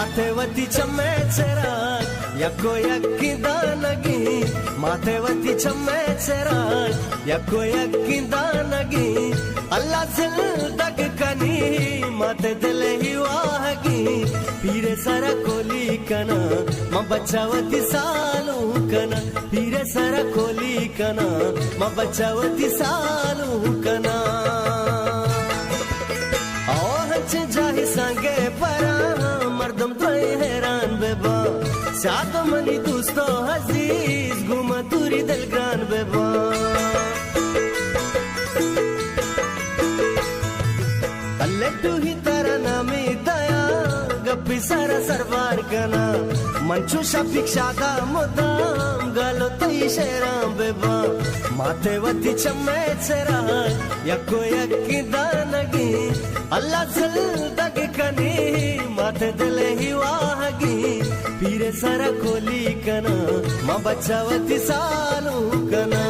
माथेवती चम्मे चेरा यको यक्किदा नगी माथेवती चम्मे चेरा यको यक्किदा नगी अल्लाह दिल दग कनी माथे दिल ही वाहगी पीरे सरा कोली कना मा बच्चावती सालू कना पीरे सरा कोली कना मा बच्चावती सालू कना जाहि संगे परा मर्दम तो हैरान बेबा सात मनी दोस्तों हजीज घुमा तुरी दिलग्रान बेबा अल्ले तू ही तारा नामी दया गप्पी सारा सरवार कना मंचू शफिक शादा मुदाम गालो तई शेराम बेबा माथेवती चम्मे चेरा यको यक्की दानगी अल्लाह दिल दग कनी माथे दिल ही वाहगी पीरे सरा कोली कना मा बच्चावती सालू कना